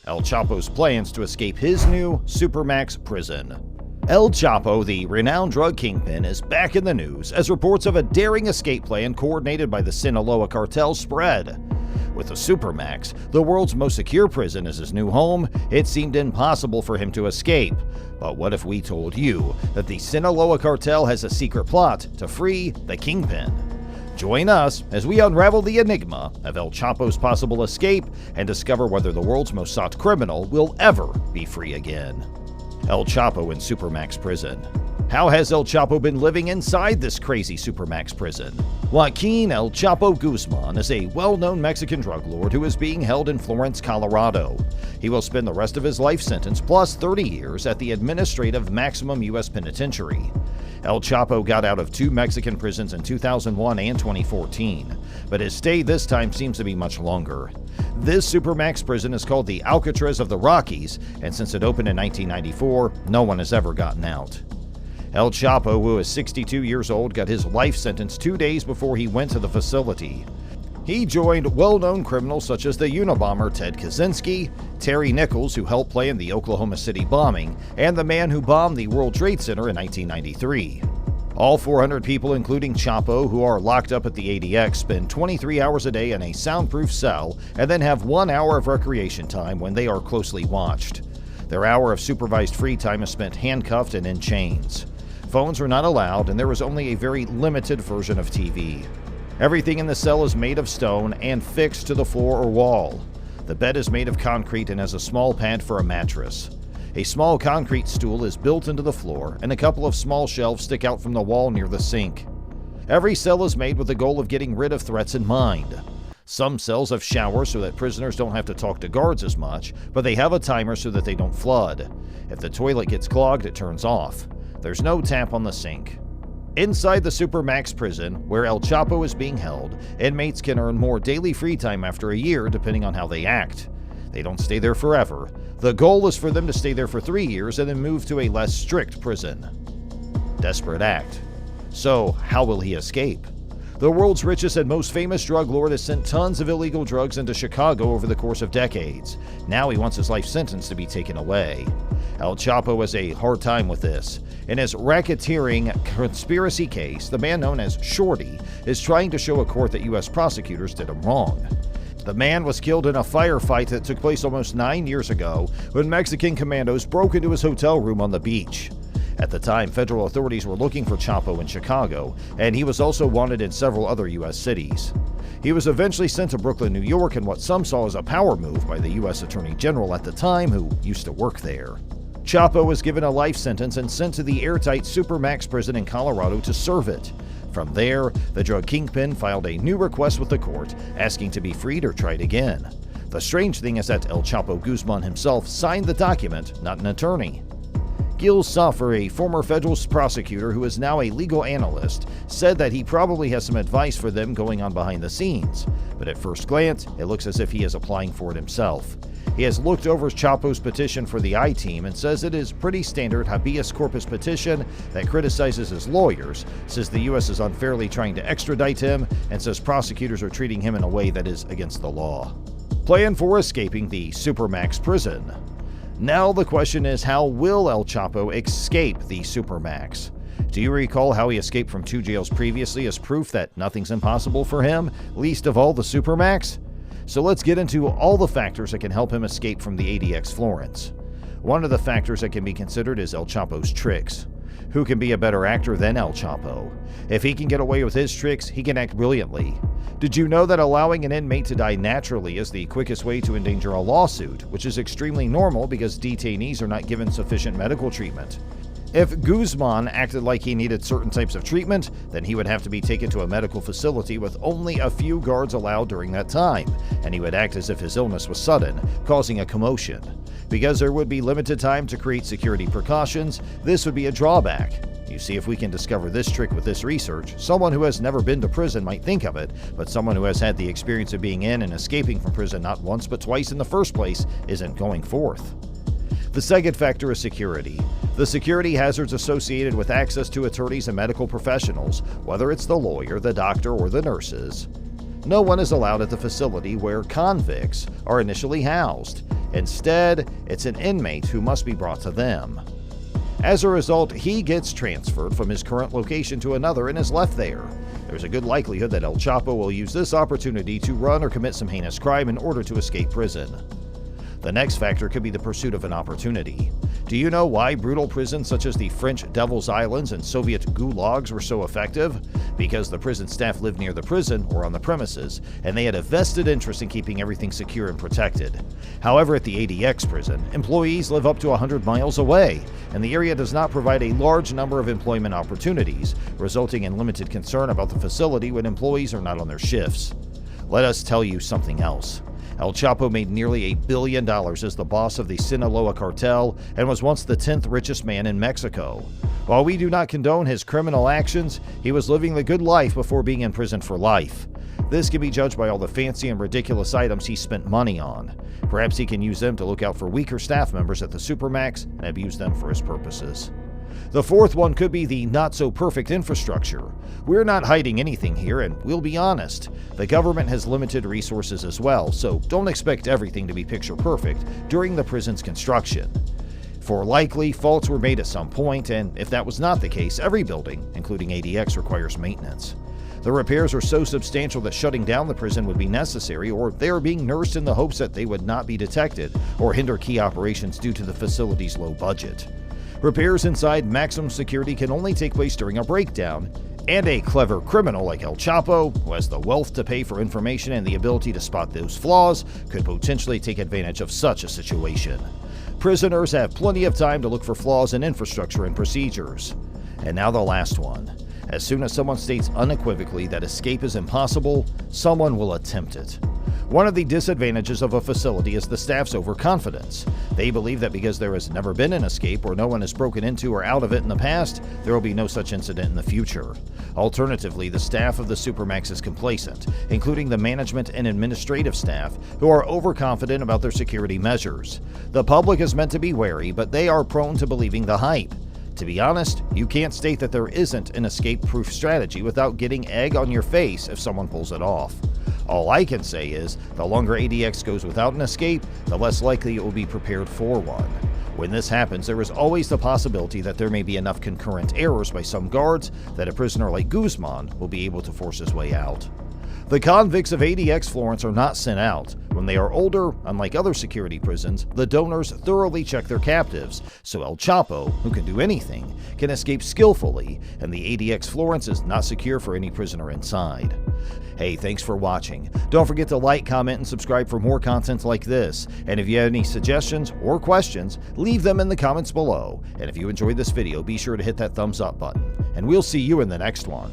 El Chapo's plans to escape his new Supermax prison. El Chapo, the renowned drug kingpin, is back in the news as reports of a daring escape plan coordinated by the Sinaloa cartel spread. With the Supermax, the world's most secure prison, as his new home, it seemed impossible for him to escape. But what if we told you that the Sinaloa cartel has a secret plot to free the kingpin? Join us as we unravel the enigma of El Chapo's possible escape and discover whether the world's most sought criminal will ever be free again. El Chapo in Supermax prison. How has El Chapo been living inside this crazy Supermax prison? Joaquin El Chapo Guzman is a well-known Mexican drug lord who is being held in Florence, Colorado. He will spend the rest of his life sentence plus 30 years at the administrative maximum U.S. penitentiary. El Chapo got out of 2 Mexican prisons in 2001 and 2014, but his stay this time seems to be much longer. This Supermax prison is called the Alcatraz of the Rockies, and since it opened in 1994, no one has ever gotten out. El Chapo, who is 62 years old, got his life sentence 2 days before he went to the facility. He joined well-known criminals such as the Unabomber Ted Kaczynski, Terry Nichols, who helped plan the Oklahoma City bombing, and the man who bombed the World Trade Center in 1993. All 400 people, including Chapo, who are locked up at the ADX, spend 23 hours a day in a soundproof cell and then have 1 hour of recreation time when they are closely watched. Their hour of supervised free time is spent handcuffed and in chains. Phones are not allowed, and there is only a very limited version of TV. Everything in the cell is made of stone and fixed to the floor or wall. The bed is made of concrete and has a small pad for a mattress. A small concrete stool is built into the floor, and a couple of small shelves stick out from the wall near the sink. Every cell is made with the goal of getting rid of threats in mind. Some cells have showers so that prisoners don't have to talk to guards as much, but they have a timer so that they don't flood. If the toilet gets clogged, it turns off. There's no tap on the sink. Inside the Supermax prison, where El Chapo is being held, inmates can earn more daily free time after a year depending on how they act. They don't stay there forever. The goal is for them to stay there for 3 years and then move to a less strict prison. Desperate act. So, how will he escape? The world's richest and most famous drug lord has sent tons of illegal drugs into Chicago over the course of decades. Now he wants his life sentence to be taken away. El Chapo has a hard time with this. In his racketeering conspiracy case, the man known as Shorty is trying to show a court that U.S. prosecutors did him wrong. The man was killed in a firefight that took place almost 9 years ago when Mexican commandos broke into his hotel room on the beach. At the time, federal authorities were looking for Chapo in Chicago, and he was also wanted in several other U.S. cities. He was eventually sent to Brooklyn, New York, in what some saw as a power move by the U.S. Attorney General at the time, who used to work there. Chapo was given a life sentence and sent to the airtight Supermax prison in Colorado to serve it. From there, the drug kingpin filed a new request with the court, asking to be freed or tried again. The strange thing is that El Chapo Guzman himself signed the document, not an attorney. Gil Suffer, a former federal prosecutor who is now a legal analyst, said that he probably has some advice for them going on behind the scenes, but at first glance, it looks as if he is applying for it himself. He has looked over Chapo's petition for the I-Team and says it is pretty standard habeas corpus petition that criticizes his lawyers, says the U.S. is unfairly trying to extradite him, and says prosecutors are treating him in a way that is against the law. Plan for escaping the Supermax prison. Now the question is, how will El Chapo escape the Supermax? Do you recall how he escaped from 2 jails previously as proof that nothing's impossible for him, least of all the Supermax? So let's get into all the factors that can help him escape from the ADX Florence. One of the factors that can be considered is El Chapo's tricks. Who can be a better actor than El Chapo? If he can get away with his tricks, he can act brilliantly. Did you know that allowing an inmate to die naturally is the quickest way to endanger a lawsuit, which is extremely normal because detainees are not given sufficient medical treatment? If Guzman acted like he needed certain types of treatment, then he would have to be taken to a medical facility with only a few guards allowed during that time, and he would act as if his illness was sudden, causing a commotion. Because there would be limited time to create security precautions, this would be a drawback. You see, if we can discover this trick with this research, someone who has never been to prison might think of it, but someone who has had the experience of being in and escaping from prison not once but twice in the first place isn't going forth. The second factor is security. The security hazards associated with access to attorneys and medical professionals, whether it's the lawyer, the doctor, or the nurses. No one is allowed at the facility where convicts are initially housed. Instead, it's an inmate who must be brought to them. As a result, he gets transferred from his current location to another and is left there. There's a good likelihood that El Chapo will use this opportunity to run or commit some heinous crime in order to escape prison. The next factor could be the pursuit of an opportunity. Do you know why brutal prisons such as the French Devil's Islands and Soviet gulags were so effective? Because the prison staff lived near the prison or on the premises, and they had a vested interest in keeping everything secure and protected. However, at the ADX prison, employees live up to 100 miles away, and the area does not provide a large number of employment opportunities, resulting in limited concern about the facility when employees are not on their shifts. Let us tell you something else. El Chapo made nearly $1 billion as the boss of the Sinaloa cartel and was once the 10th richest man in Mexico. While we do not condone his criminal actions, he was living the good life before being in prison for life. This can be judged by all the fancy and ridiculous items he spent money on. Perhaps he can use them to look out for weaker staff members at the Supermax and abuse them for his purposes. The fourth one could be the not-so-perfect infrastructure. We're not hiding anything here, and we'll be honest. The government has limited resources as well, so don't expect everything to be picture-perfect during the prison's construction. For likely, faults were made at some point, and if that was not the case, every building, including ADX, requires maintenance. The repairs are so substantial that shutting down the prison would be necessary, or they are being nursed in the hopes that they would not be detected or hinder key operations due to the facility's low budget. Repairs inside maximum security can only take place during a breakdown, and a clever criminal like El Chapo, who has the wealth to pay for information and the ability to spot those flaws, could potentially take advantage of such a situation. Prisoners have plenty of time to look for flaws in infrastructure and procedures. And now the last one. As soon as someone states unequivocally that escape is impossible, someone will attempt it. One of the disadvantages of a facility is the staff's overconfidence. They believe that because there has never been an escape or no one has broken into or out of it in the past, there will be no such incident in the future. Alternatively, the staff of the Supermax is complacent, including the management and administrative staff, who are overconfident about their security measures. The public is meant to be wary, but they are prone to believing the hype. To be honest, you can't state that there isn't an escape-proof strategy without getting egg on your face if someone pulls it off. All I can say is, the longer ADX goes without an escape, the less likely it will be prepared for one. When this happens, there is always the possibility that there may be enough concurrent errors by some guards that a prisoner like Guzman will be able to force his way out. The convicts of ADX Florence are not sent out. When they are older, unlike other security prisons, the donors thoroughly check their captives, so El Chapo, who can do anything, can escape skillfully, and the ADX Florence is not secure for any prisoner inside. Hey, thanks for watching. Don't forget to like, comment, and subscribe for more content like this. And if you have any suggestions or questions, leave them in the comments below. And if you enjoyed this video, be sure to hit that thumbs up button. And we'll see you in the next one.